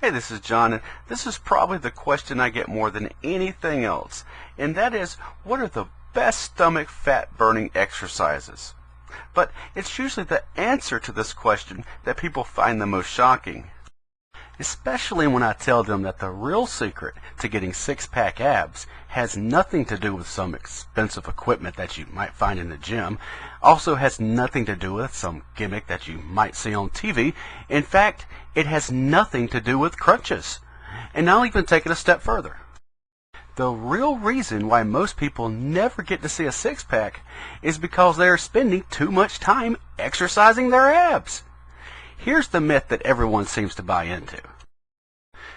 Hey, this is John, and this is probably the question I get more than anything else, and that is, what are the best stomach fat burning exercises? But it's usually the answer to this question that people find the most shocking, especially when I tell them that the real secret to getting six-pack abs has nothing to do with some expensive equipment that you might find in the gym, also has nothing to do with some gimmick that you might see on TV. In fact, it has nothing to do with crunches. And I'll even take it a step further. The real reason why most people never get to see a six-pack is because they are spending too much time exercising their abs. Here's the myth that everyone seems to buy into.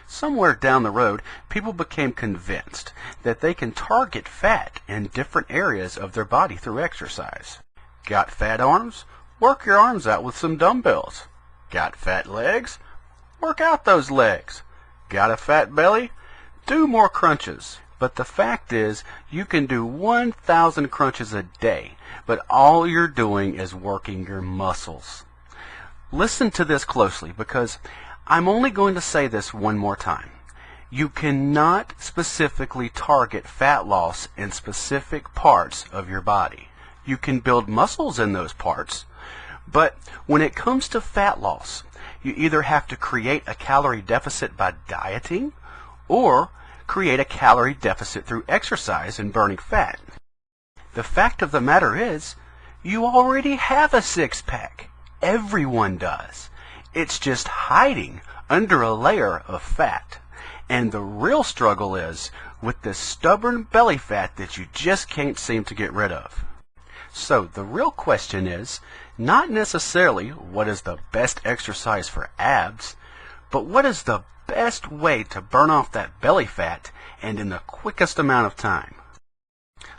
Somewhere down the road, people became convinced that they can target fat in different areas of their body through exercise. Got fat arms? Work your arms out with some dumbbells. Got fat legs? Work out those legs. Got a fat belly? Do more crunches. But the fact is, you can do 1,000 crunches a day, but all you're doing is working your muscles. Listen to this closely, because I'm only going to say this one more time. You cannot specifically target fat loss in specific parts of your body. You can build muscles in those parts, but when it comes to fat loss, you either have to create a calorie deficit by dieting or create a calorie deficit through exercise and burning fat. The fact of the matter is, you already have a six-pack. Everyone does. It's just hiding under a layer of fat. And the real struggle is with this stubborn belly fat that you just can't seem to get rid of. So the real question is not necessarily what is the best exercise for abs, but what is the best way to burn off that belly fat and in the quickest amount of time.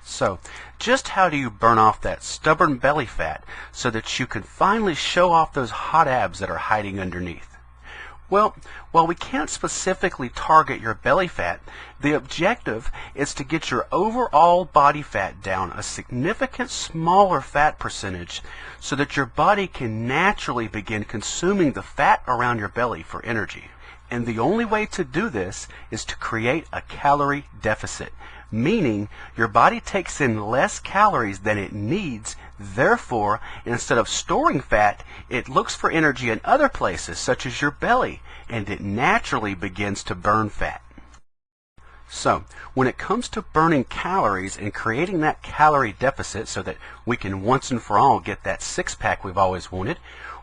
So, just how do you burn off that stubborn belly fat so that you can finally show off those hot abs that are hiding underneath? Well, while we can't specifically target your belly fat, the objective is to get your overall body fat down a significant smaller fat percentage so that your body can naturally begin consuming the fat around your belly for energy. And the only way to do this is to create a calorie deficit, meaning your body takes in less calories than it needs. Therefore, instead of storing fat, it looks for energy in other places, such as your belly, and it naturally begins to burn fat. So, when it comes to burning calories and creating that calorie deficit so that we can once and for all get that six-pack we've always wanted,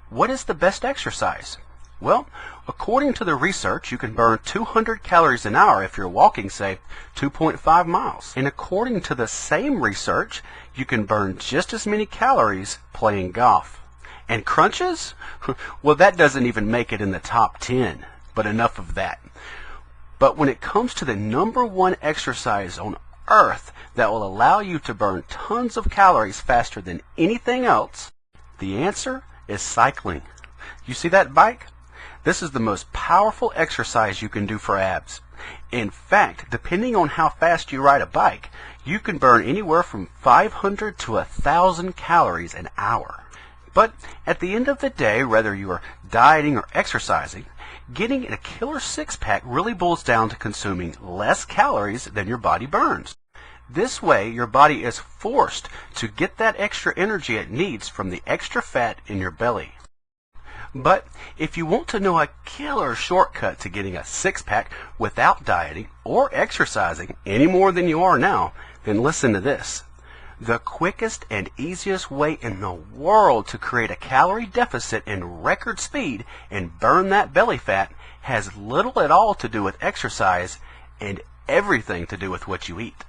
what is the best exercise? Well, according to the research, you can burn 200 calories an hour if you're walking, say, 2.5 miles. And according to the same research, you can burn just as many calories playing golf. And crunches? Well, that doesn't even make it in the top 10, but enough of that. But when it comes to the number one exercise on earth that will allow you to burn tons of calories faster than anything else, the answer is cycling. You see that bike? This is the most powerful exercise you can do for abs. In fact, depending on how fast you ride a bike, you can burn anywhere from 500 to 1,000 calories an hour. But at the end of the day, whether you are dieting or exercising, getting a killer six-pack really boils down to consuming less calories than your body burns. This way, your body is forced to get that extra energy it needs from the extra fat in your belly. But if you want to know a killer shortcut to getting a six-pack without dieting or exercising any more than you are now, then listen to this. The quickest and easiest way in the world to create a calorie deficit in record speed and burn that belly fat has little at all to do with exercise and everything to do with what you eat.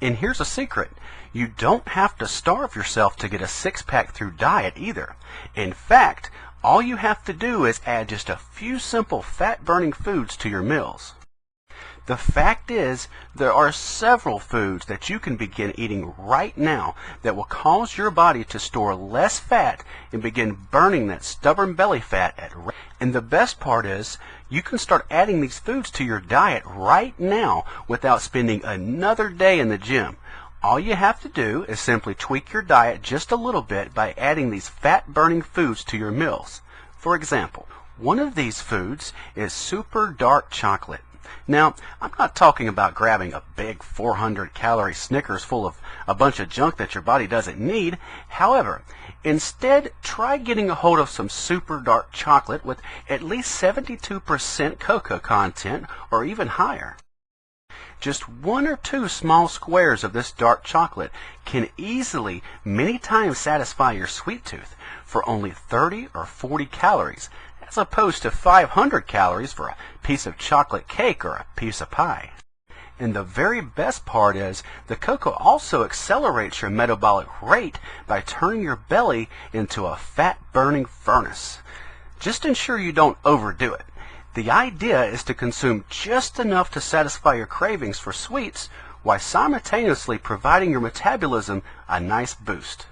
And here's a secret. You don't have to starve yourself to get a six-pack through diet either. In fact, all you have to do is add just a few simple fat-burning foods to your meals. The fact is, there are several foods that you can begin eating right now that will cause your body to store less fat and begin burning that stubborn belly fat at rest. And the best part is, you can start adding these foods to your diet right now without spending another day in the gym. All you have to do is simply tweak your diet just a little bit by adding these fat-burning foods to your meals. For example, One of these foods is super dark chocolate. Now, I'm not talking about grabbing a big 400-calorie Snickers full of a bunch of junk that your body doesn't need. However, instead, try getting a hold of some super dark chocolate with at least 72% cocoa content or even higher. Just 1 or 2 small squares of this dark chocolate can easily many times satisfy your sweet tooth for only 30 or 40 calories, as opposed to 500 calories for a piece of chocolate cake or a piece of pie. And the very best part is the cocoa also accelerates your metabolic rate by turning your belly into a fat-burning furnace. Just ensure you don't overdo it. The idea is to consume just enough to satisfy your cravings for sweets while simultaneously providing your metabolism a nice boost.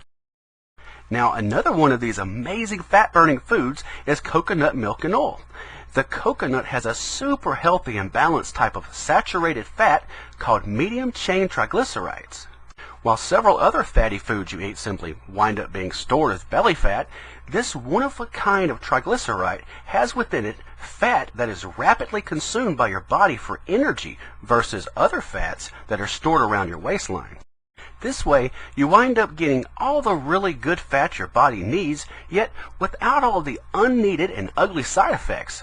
Now, another one of these amazing fat-burning foods is coconut milk and oil. The coconut has a super healthy and balanced type of saturated fat called medium-chain triglycerides. While several other fatty foods you eat simply wind up being stored as belly fat, this one-of-a-kind of triglyceride has within it fat that is rapidly consumed by your body for energy versus other fats that are stored around your waistline. This way, you wind up getting all the really good fat your body needs, yet without all the unneeded and ugly side effects.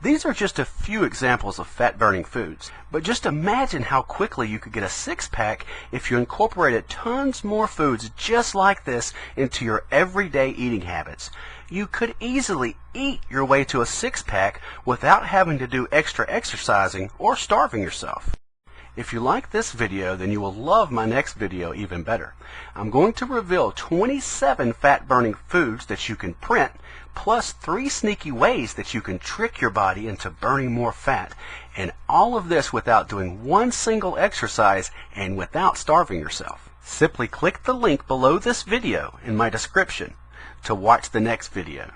These are just a few examples of fat-burning foods, but just imagine how quickly you could get a six-pack if you incorporated tons more foods just like this into your everyday eating habits. You could easily eat your way to a six-pack without having to do extra exercising or starving yourself. If you like this video, then you will love my next video even better. I'm going to reveal 27 fat-burning foods that you can print, plus 3 sneaky ways that you can trick your body into burning more fat, and all of this without doing one single exercise and without starving yourself. Simply click the link below this video in my description to watch the next video.